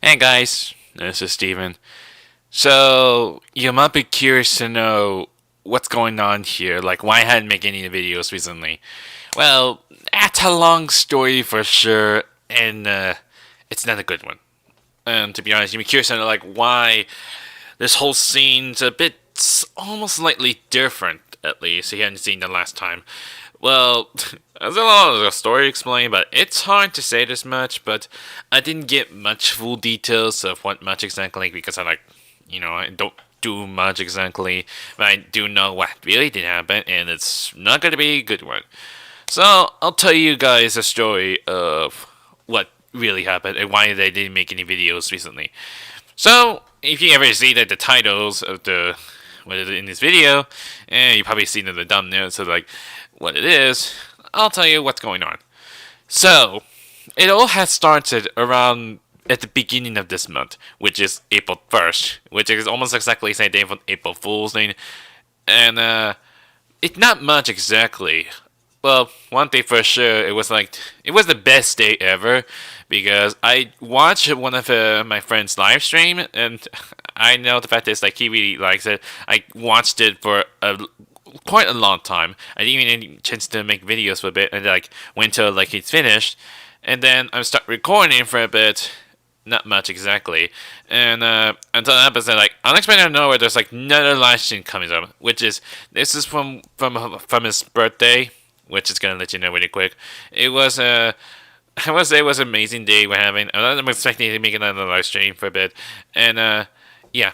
Hey guys, this is Steven. So, you might be curious to know what's going on here, like why I hadn't made any videos recently. Well, that's a long story for sure, and it's not a good one. To be honest, you'd be curious to know like why this whole scene's a bit almost slightly different, at least. You hadn't seen the last time. Well, there's a lot of the story explained, but it's hard to say this much. But I didn't get much full details of what much exactly because I don't do much exactly. But I do know what really did happen, and it's not going to be a good one. So I'll tell you guys a story of what really happened and why they didn't make any videos recently. So if you ever see the titles of the what is in this video, and you probably seen in the thumbnail, so like what it is, I'll tell you what's going on. So it all has started around at the beginning of this month, which is April 1st, which is almost exactly the same day for April Fool's Day, and it's not much exactly. Well, one thing for sure, it was the best day ever because I watched one of my friends' live stream, and I know the fact is like he really likes it. I watched it for quite a long time. I didn't even get a chance to make videos for a bit, and like wait until like it's finished, and then I start recording for a bit. Not much exactly, and until that episode, like unexpected out of nowhere, there's like another live stream coming up, which is this is from his birthday, which is gonna let you know really quick. It was I must say it was an amazing day we're having. I'm expecting to make another live stream for a bit, and yeah.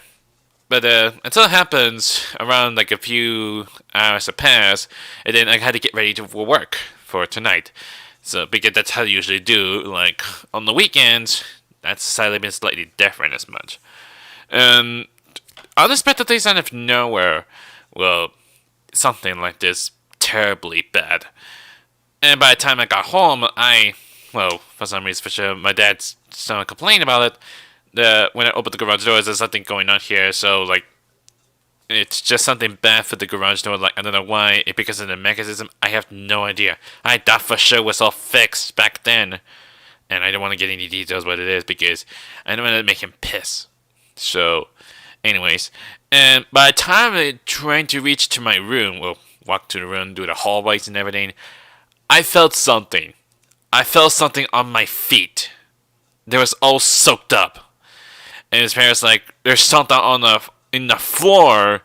But until it happens, around like a few hours have passed, and then I had to get ready for work for tonight. So because that's how I usually do. Like on the weekends, that's slightly been slightly different as much. Um, Unexpectedly, out of nowhere, well, something like this terribly bad. And by the time I got home, well, for some reason, for sure, my dad started complaining about it. When I opened the garage doors, there's something going on here, so, like, it's just something bad for the garage door. Like, I don't know why. Because of the mechanism, I have no idea. I thought for sure it was all fixed back then. And I don't want to get any details what it is because I don't want to make him piss. So, anyways. And by the time I trying to reach to my room, well, walk to the room, do the hallways and everything, I felt something. I felt something on my feet. They was all soaked up. And his parents like, there's something on in the floor.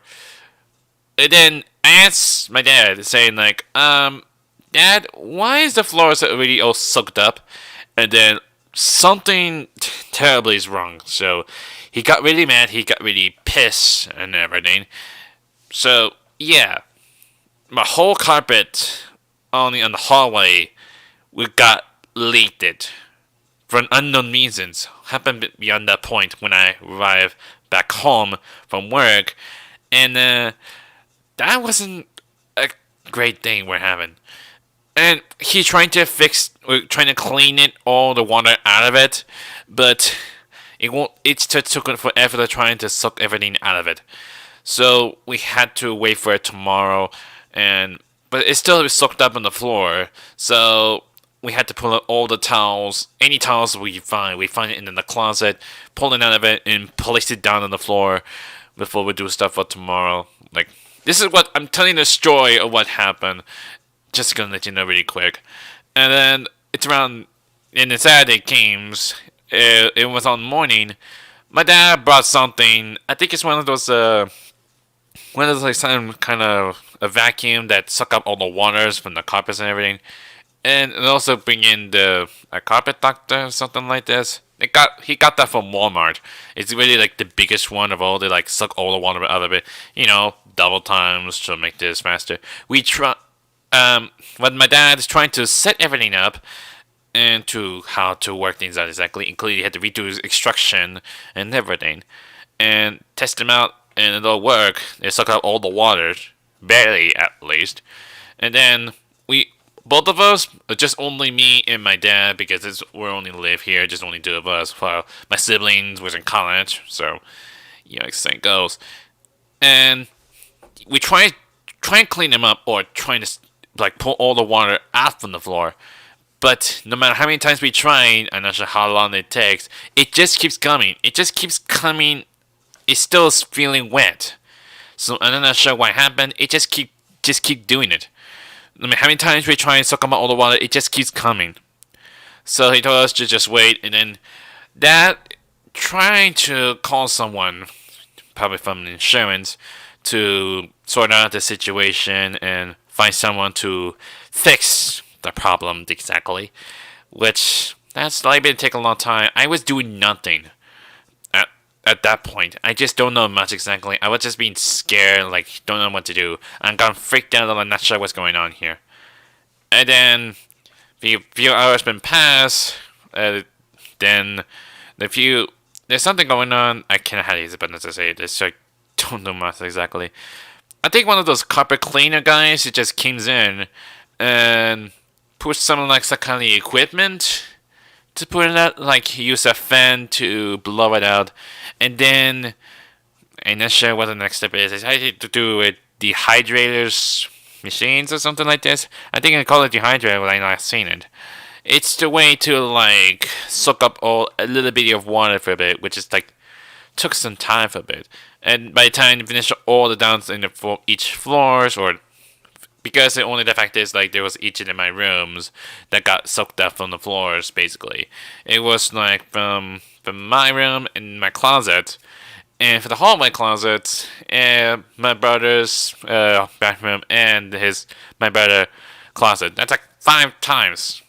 And then I asked my dad, saying like, Dad, why is the floor so already all soaked up? And then something terribly is wrong. So he got really mad. He got really pissed and everything. So yeah, my whole carpet only on the hallway we got leaked it for an unknown reasons. Happened beyond that point when I arrived back home from work, and that wasn't a great thing we're having. And he's trying to clean it, all the water out of it, but it won't. It just took forever to trying to suck everything out of it. So we had to wait for it tomorrow, and but it still was soaked up on the floor. So we had to pull out all the towels, any towels we find. We find it in the closet, pull it out of it, and place it down on the floor before we do stuff for tomorrow. Like this is what I'm telling the story of what happened. Just gonna let you know really quick. And then it's around in the Saturday games. It was on morning. My dad brought something. I think it's one of those like some kind of a vacuum that suck up all the waters from the carpets and everything. And also bring in the a carpet doctor or something like this. He got that from Walmart. It's really like the biggest one of all. They like suck all the water out of it. You know, double times to make this faster. We try. But my dad is trying to set everything up and to how to work things out exactly, including he had to redo his extraction and everything, and test them out, and it'll work. They suck out all the water, barely at least, and then both of us, just only me and my dad, because we only live here, just only two of us. While my siblings was in college, so you know, as it goes, and we try and clean them up, or trying to like pull all the water out from the floor. But no matter how many times we try, I'm not sure how long it takes, it just keeps coming. It just keeps coming. It's still feeling wet. So I'm not sure what happened. It just keep doing it. I mean, how many times we try and suck up all the water, it just keeps coming. So he told us to just wait, and then that trying to call someone, probably from insurance, to sort out the situation and find someone to fix the problem exactly, which that's likely to take a long time. I was doing nothing at that point. I just don't know much exactly. I was just being scared, like don't know what to do. I'm gone freaked out, and I'm not sure what's going on here. And then few hours been passed. Then there's something going on. I cannot have these buttons to say this. So I don't know much exactly. I think one of those carpet cleaner guys who just comes in and puts some kind of equipment to put it out, like use a fan to blow it out, and then I'm not sure what the next step is. I had to do with dehydrators machines or something like this. I think I call it dehydrator when I not seen it. It's the way to like soak up a little bit of water for a bit, which is like took some time for a bit. And by the time you finish all the downs in each floors, or because the fact is like there was each in my rooms that got soaked up from the floors. Basically, it was like from my room and my closet, and for the hallway closet, my brother's bathroom and my brother closet. That's like 5 times.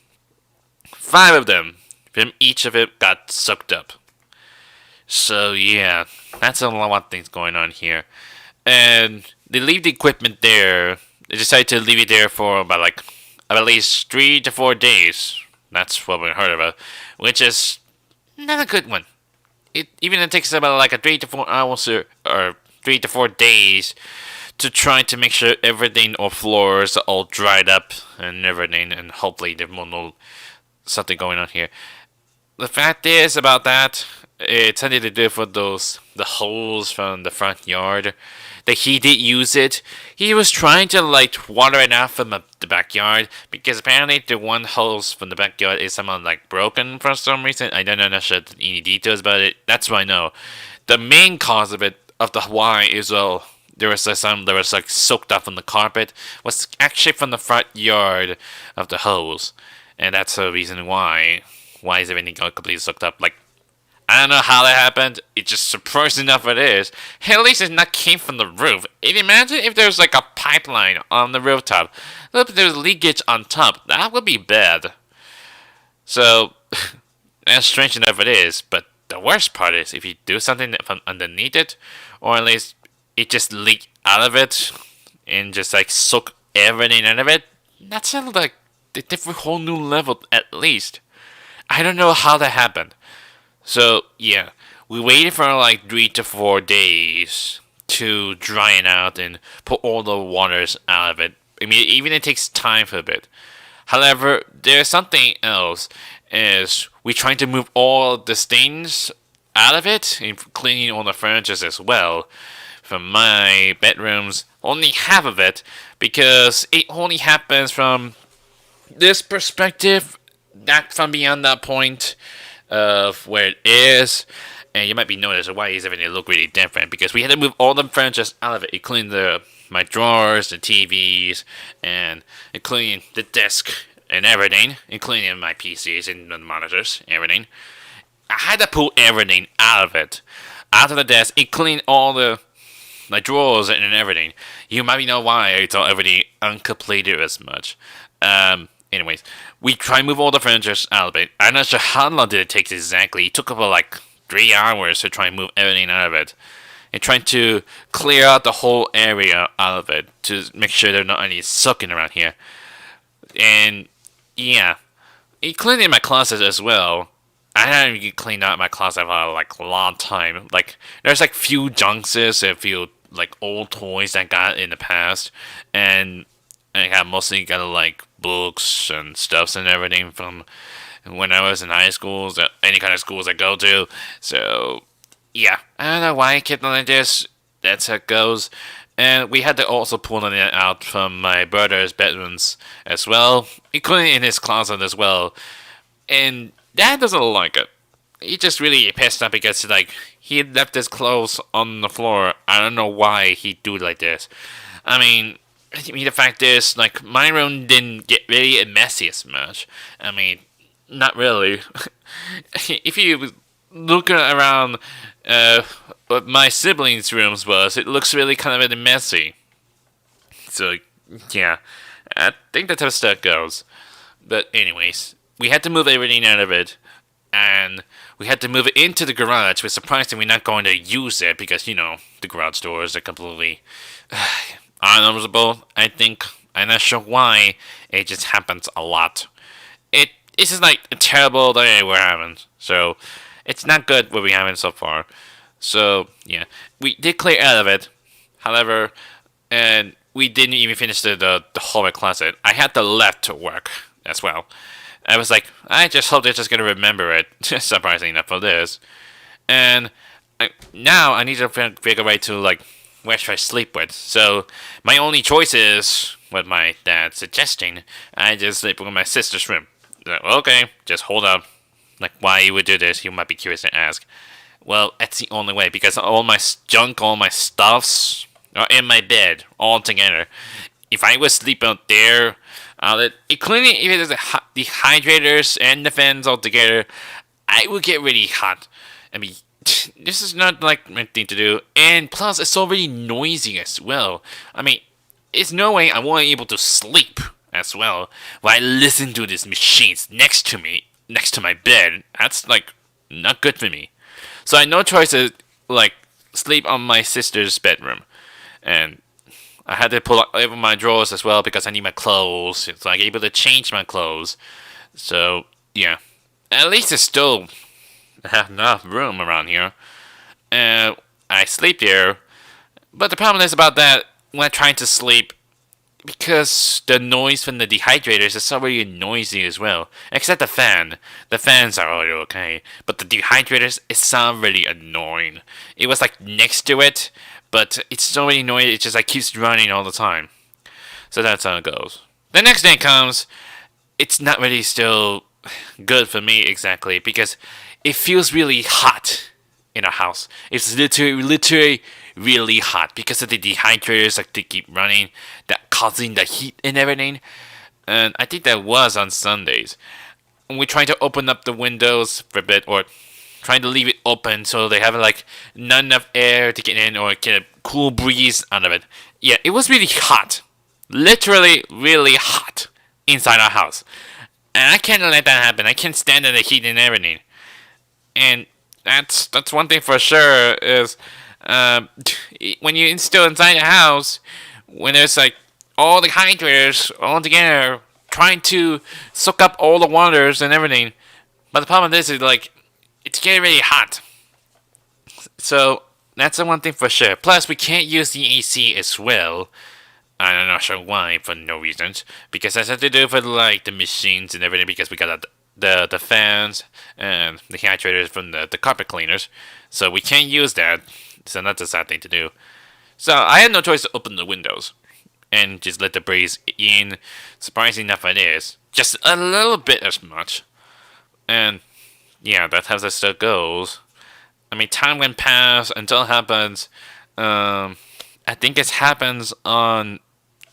5 of them from each of it got soaked up. So yeah, that's a lot of things going on here. And they leave the equipment there. They decide to leave it there for about at least 3 to 4 days. That's what we heard about, which is not a good one. It takes about like a 3 to 4 hours or 3 to 4 days to try to make sure everything or floors are all dried up and everything, and hopefully there's no something going on here. The fact is about that, it's something to do for the hose from the front yard. That he did use it. He was trying to like water it out from the backyard, because apparently the one hose from the backyard is somehow like broken for some reason. I don't know any details about it. That's what I know. The main cause of the why is there was some that was like soaked up on the carpet was actually from the front yard of the hose, and that's the reason why. Why is everything completely soaked up? Like, I don't know how that happened. It's just surprising enough it is. At least it not came from the roof. Imagine if there's like a pipeline on the rooftop. Look, there's leakage on top. That would be bad. So, as strange enough it is, but the worst part is if you do something from underneath it, or at least it just leak out of it and just like soak everything out of it. That's like a different whole new level at least. I don't know how that happened. So yeah, we waited for like 3 to 4 days to dry it out and put all the waters out of it. I mean, even it takes time for a bit. However, there's something else. Is we trying to move all the stains out of it, and cleaning all the furniture as well. From my bedrooms, only half of it, because it only happens from this perspective, not from beyond that point of where it is. And you might be noticing why is everything look really different, because we had to move all the furniture out of it, including my drawers, the TVs, and including the desk and everything, including my PCs and the monitors, everything. I had to pull everything out of it, out of the desk, including all the drawers and everything. You might know why I thought everything uncompleted as much. Anyways, we try to move all the furniture out of it. I'm not sure how long did it take exactly. It took about like 3 hours to try and move everything out of it. And trying to clear out the whole area out of it to make sure there's not any sucking around here. And yeah, including my closet as well. I haven't even cleaned out my closet for like a long time. Like there's like few junks and a few like old toys I got in the past, and I have mostly got like books and stuffs and everything from when I was in high schools, any kind of schools I go to. So yeah, I don't know why I kept on like this. That's how it goes. And we had to also pull it out from my brother's bedrooms as well, including in his closet as well. And Dad doesn't like it. He just really pissed off because like he left his clothes on the floor. I don't know why he do like this. The fact is, like, my room didn't get really messy as much. Not really. If you look around what my siblings' rooms was, it looks really kind of messy. So, yeah, I think that's how stuff goes. But anyways, we had to move everything out of it, and we had to move it into the garage. We're surprised that we're not going to use it because, the garage doors are completely unusable, I think. I'm not sure why. It just happens a lot. It's just like a terrible day we're having. So, it's not good what we're having so far. So, yeah. We did clear out of it. However, and we didn't even finish the hallway closet. I had the left to work as well. I was like, I just hope they're just going to remember it. Surprising enough for this. And now I need to figure a way to, like, where should I sleep with? So, my only choice is what my dad's suggesting. I just sleep in my sister's room. Like, okay, just hold up. Like, why you would do this, you might be curious to ask. Well, that's the only way, because all my junk, all my stuffs are in my bed, all together. If I was sleep out there, including even the hydrators and the fans all together, I would get really hot. This is not like my thing to do, and plus it's already noisy as well. It's no way I won't be able to sleep as well while I listen to these machines next to me, next to my bed. That's like not good for me. So I had no choice to like sleep on my sister's bedroom, and I had to pull over my drawers as well because I need my clothes. It's like able to change my clothes. So yeah, at least it's still have enough room around here, and I sleep there. But the problem is about that when I'm trying to sleep, because the noise from the dehydrators is already noisy as well. Except the fan. The fans are already okay. But the dehydrators, it sounds really annoying. It was like next to it, but it's so really annoying, it just like keeps running all the time. So that's how it goes. The next day comes, it's not really still good for me exactly, because it feels really hot in our house. It's literally really hot because of the dehydrators, like they keep running, that causing the heat and everything. And I think that was on Sundays. And we're trying to open up the windows for a bit, or trying to leave it open so they have like not enough air to get in or get a cool breeze out of it. Yeah, it was really hot. Literally really hot inside our house. And I can't let that happen. I can't stand the heat and everything. And that's one thing for sure is when you're still inside the house, when there's like all the hydrators all together trying to soak up all the waters and everything. But the problem is like it's getting really hot. So that's the one thing for sure. Plus we can't use the AC as well. I'm not sure why, for no reasons. Because that's have to do for like the machines and everything, because we got the fans and the hydrators from the carpet cleaners. So we can't use that. So that's a sad thing to do. So I had no choice to open the windows and just let the breeze in. Surprising enough it is. Just a little bit as much. And yeah, that's how that stuff goes. Time went past until it happens. I think it happens on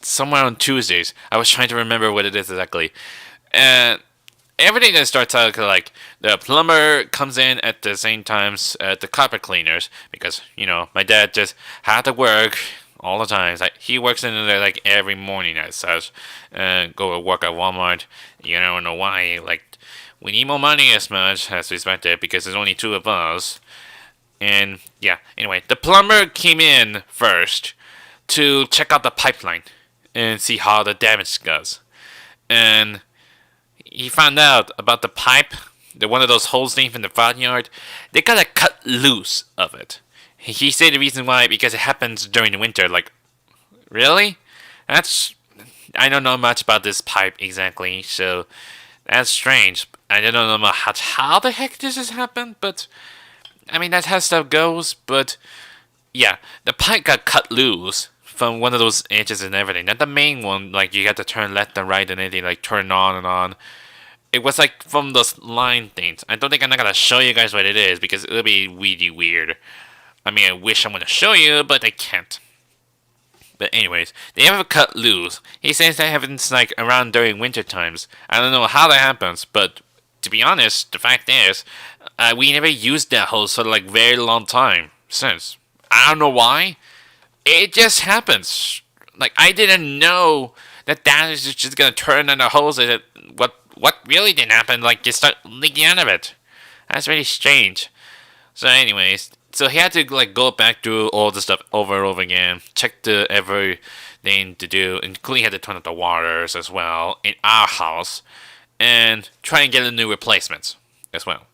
somewhere on Tuesdays. I was trying to remember what it is exactly. And everything that starts out like the plumber comes in at the same times at the carpet cleaners, because my dad just had to work all the time. Like he works in there like every morning as such, go to work at Walmart. You don't know why. Like we need more money as much as we expected because there's only two of us. And yeah, anyway, the plumber came in first to check out the pipeline and see how the damage goes. And he found out about the pipe, one of those holes thing from the front yard. They gotta cut loose of it. He said the reason why, because it happens during the winter. Like, really? I don't know much about this pipe exactly, so that's strange. I don't know how the heck this has happened, but that's how stuff goes. But yeah, the pipe got cut loose from one of those edges and everything. Not the main one, like you got to turn left and right and anything, like turn on and on. It was like from those line things. I don't think I'm not gonna show you guys what it is because it'll be really weird. I mean, I wish I'm gonna show you, but I can't. But anyways, they have a cut loose. He says that happens like around during winter times. I don't know how that happens, but to be honest, the fact is, we never used that hose for like very long time since. I don't know why. It just happens. Like I didn't know that is just gonna turn on the hose. And what really didn't happen? Like just start leaking out of it. That's really strange. So anyways, so he had to like go back through all the stuff over and over again, check the everything to do, including had to turn up the waters as well in our house, and try and get a new replacements as well.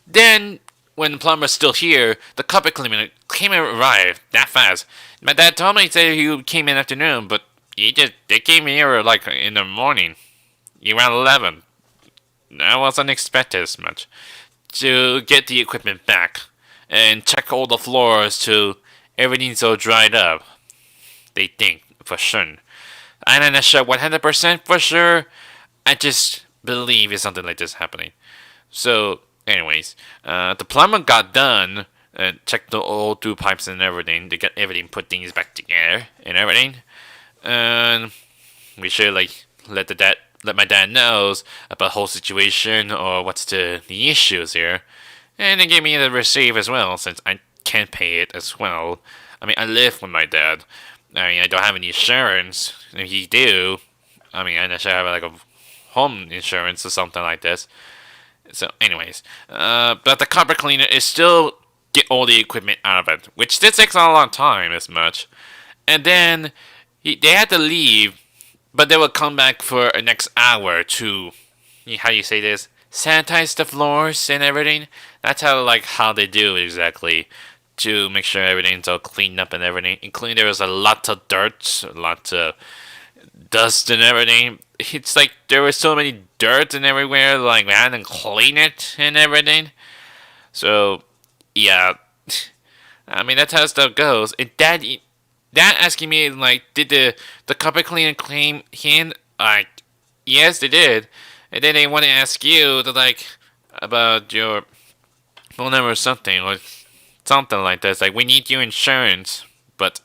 Then when the plumber's still here, the carpet cleaner came and arrived that fast. My dad told me he said he came in afternoon, but they came here like in the morning, around 11. That wasn't expected as much to get the equipment back and check all the floors to everything's all dried up. They think for sure. I'm not sure 100% for sure. I just believe it's something like this happening. So, anyways, the plumber got done. Checked the old two pipes and everything. They got everything, put things back together and everything. And we should like let my dad knows about the whole situation or what's the issues here. And they gave me the receipt as well, since I can't pay it as well. I mean, I live with my dad. I mean, I don't have any insurance. If you do, I mean, I should have like a home insurance or something like this. So, anyways, but the carpet cleaner is still get all the equipment out of it, which this takes a long time as much. And then they had to leave, but they will come back for a next hour to, how do you say this? Sanitize the floors and everything. That's how they do exactly to make sure everything's all cleaned up and everything. Including there was a lot of dirt, a lot of dust and everything. It's like there was so many dirt and everywhere, like we had to clean it and everything. So yeah, I mean that's how stuff goes. And Dad asking me like, did the carpet cleaner claim him? Like, yes, they did. And then they want to ask you to like about your phone number or something like this. Like, we need your insurance, but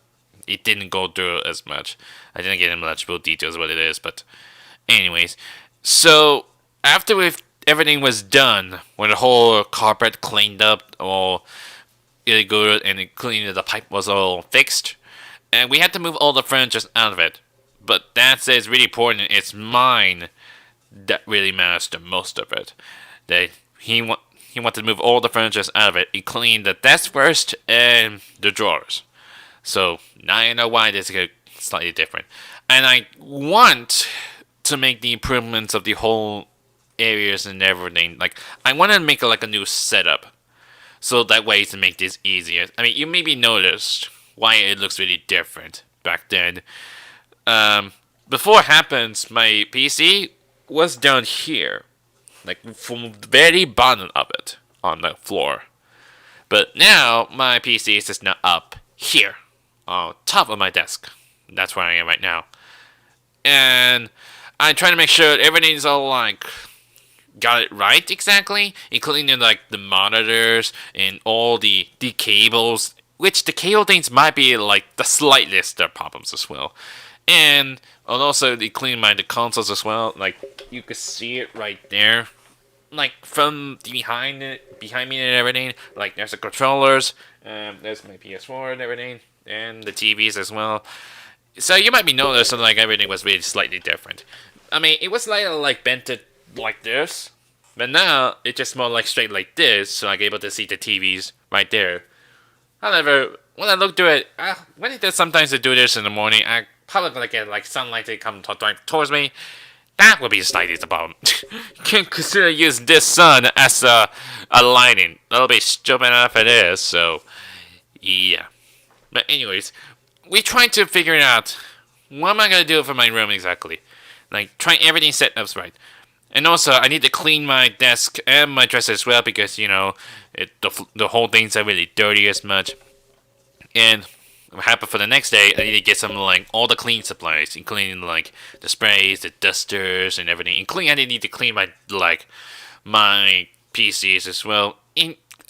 it didn't go through as much. I didn't get in much details what it is, but anyways. So after everything was done, when the whole carpet cleaned up, all really good, and the pipe was all fixed, and we had to move all the furniture out of it. But that says really important. It's mine that really matters the most of it. That he wanted to move all the furniture out of it. He cleaned the desk first and the drawers. So now I know why this is slightly different. And I want to make the improvements of the whole areas and everything. Like, I want to make a new setup, so that way to make this easier. I mean, you maybe noticed why it looks really different back then. Before it happens, my PC was down here, like from the very bottom of it on the floor. But now my PC is just now up here on top of my desk. That's where I am right now. And I'm trying to make sure everything's all like got it right exactly, including like the monitors and all the cables, which the cable things might be like the slightest problems as well. And also they clean the consoles as well. Like, you could see it right there, like from behind me and everything. Like, there's the controllers, there's my PS4 and everything, and the TVs as well. So you might be noticing like everything was really slightly different. I mean, it was like bent like this, but now it's just more like straight like this, so I'm able to see the TVs right there. However, when I look through it, when it does sometimes to do this in the morning, I probably gonna get like sunlight to come towards me. That would be slightly the problem. You can consider using this sun as a lighting. That'll be stupid enough it is, so yeah. But anyways, we tried to figure out what am I gonna do for my room exactly. Like, trying everything set up right. And also, I need to clean my desk and my dresser as well because, the whole things are really dirty as much. And what happened for the next day, I need to get some like all the clean supplies, including like the sprays, the dusters, and everything. Including I need to clean my PCs as well.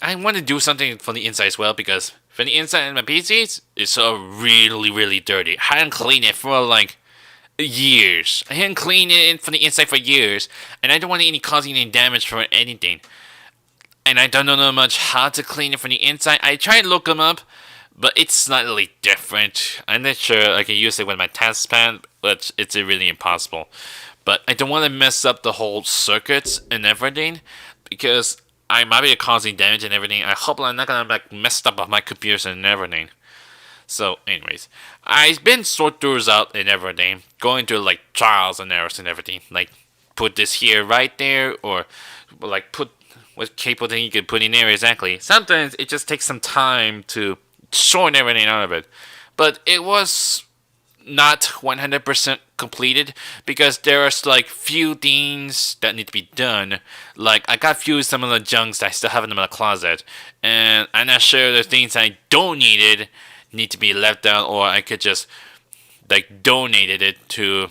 I want to do something for the inside as well because for the inside of my PCs, it's so really dirty. I hadn't cleaned it for like years. I hadn't cleaned it from the inside for years, and I don't want any causing any damage for anything. And I don't know much how to clean it from the inside. I tried to look them up, but it's slightly different. I'm not sure I can use it with my test pen, but it's really impossible. But I don't want to mess up the whole circuits and everything, because I might be causing damage and everything. I hope I'm not gonna like mess up my computers and everything. So, anyways, I've been sort those out and everything, going through like trials and errors and everything. Like, put this here right there, or like put what cable thing you can put in there exactly. Sometimes it just takes some time to sort everything out of it, but it was not 100% completed because there's like few things that need to be done. Like I got few some of the junks that I still have in my closet, and I'm not sure the things I don't need to be left out, or I could just like donated it to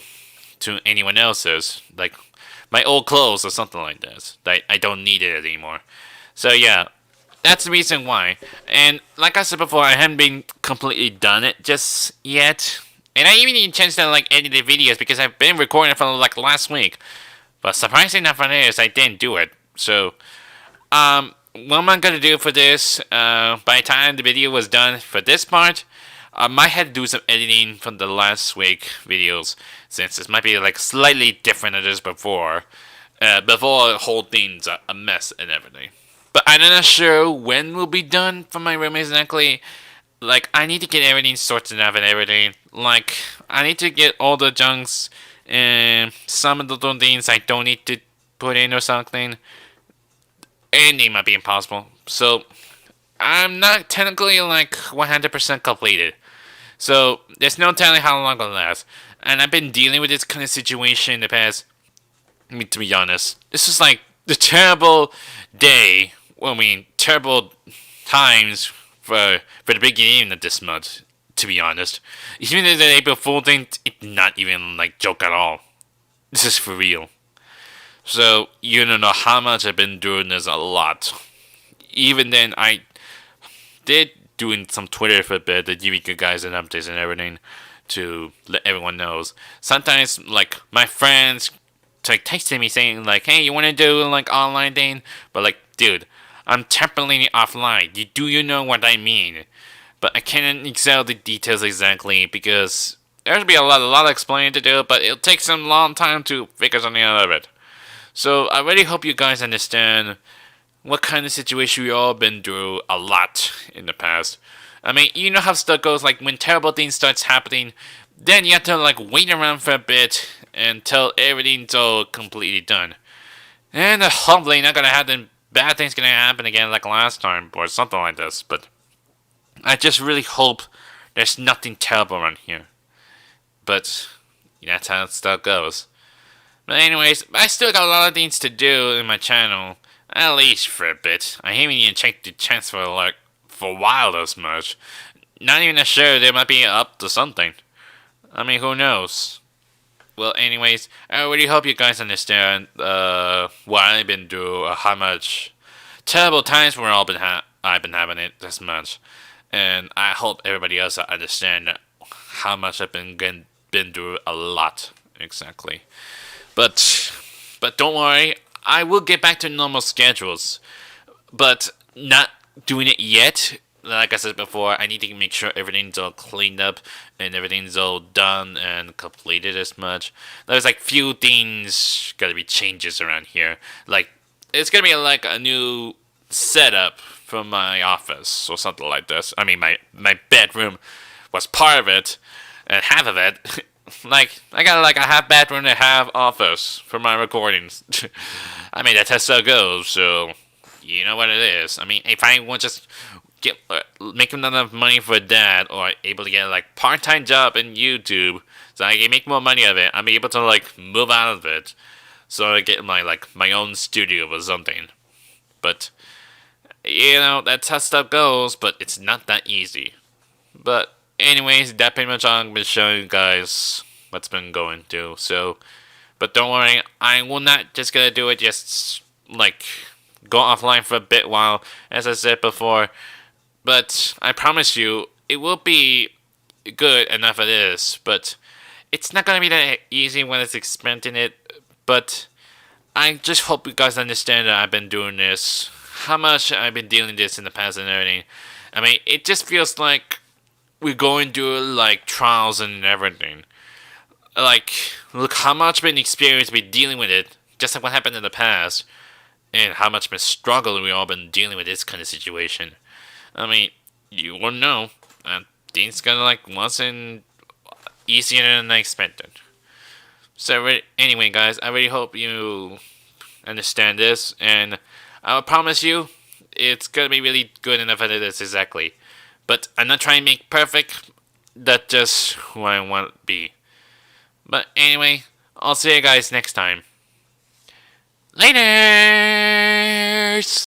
anyone else's, like my old clothes or something like this. That I don't need it anymore. So yeah, that's the reason why. And like I said before, I haven't been completely done it just yet. And I even need a chance to like edit the videos because I've been recording it for like last week. But surprisingly enough for this, I didn't do it. So, what am I gonna do for this? By the time the video was done for this part, I might have to do some editing from the last week videos, since this might be like slightly different than this before. Before the whole thing's a mess and everything. But I'm not sure when will be done for my room exactly. Like, I need to get everything sorted out and everything. Like, I need to get all the junks and some of the little things I don't need to put in or something. Anything might be impossible. So, I'm not technically like 100% completed. So, there's no telling how long it'll last. And I've been dealing with this kind of situation in the past. I mean, to be honest, this is like the terrible day. Well, I mean, terrible times for the beginning of this month. To be honest, even the April Fool thing, it's not even like joke at all. This is for real. So you don't know how much I've been doing this a lot. Even then, I did doing some Twitter for a bit to give you guys an updates and everything to let everyone knows. Sometimes, like my friends, like texting me saying like, "Hey, you want to do like online thing?" But like, dude, I'm temporarily offline. Do you know what I mean? But I can't excel the details exactly because there's be a lot of explaining to do. But it'll take some long time to figure something out of it. So I really hope you guys understand what kind of situation we all been through a lot in the past. I mean, you know how stuff goes. Like when terrible things starts happening, then you have to like wait around for a bit until everything's all completely done. And hopefully not gonna happen. Bad things gonna happen again like last time or something like this. But I just really hope there's nothing terrible around here. But that's how stuff goes. But anyways, I still got a lot of things to do in my channel. At least for a bit. I haven't even checked the chance for a while as much. Not even sure they might be up to something. I mean, who knows? Well, anyways, I really hope you guys understand what I've been through, how much terrible times I've been having it this much, and I hope everybody else understand how much I've been through a lot exactly. But don't worry, I will get back to normal schedules, but not doing it yet. Like I said before, I need to make sure everything's all cleaned up and everything's all done and completed as much. There's like few things gotta be changes around here. Like it's gonna be like a new setup for my office or something like this. I mean, my bedroom was part of it, and half of it. Like I got like a half bedroom and a half office for my recordings. I mean that's how it goes. So you know what it is. I mean, if I want just get make enough money for that, or able to get like part-time job in YouTube, so I can make more money of it, I'm able to like move out of it, so I get my own studio or something. But you know that's how stuff goes. But it's not that easy. But anyways, that pretty much all I'm been showing you guys what's been going through. So, but don't worry, I will not just gonna do it. Just like go offline for a bit while, as I said before. But I promise you, it will be good enough. It is, but it's not gonna be that easy when it's experimenting it. But I just hope you guys understand that I've been doing this, how much I've been dealing with this in the past and everything. I mean, it just feels like we're going through like trials and everything. Like, look how much been experienced with dealing with it, just like what happened in the past, and how much been struggling we all been dealing with this kind of situation. I mean, you will know, things gonna like wasn't easier than I expected. So anyway, guys, I really hope you understand this, and I will promise you, it's gonna be really good enough as it is exactly. But I'm not trying to make perfect. That's just who I want to be. But anyway, I'll see you guys next time. Later.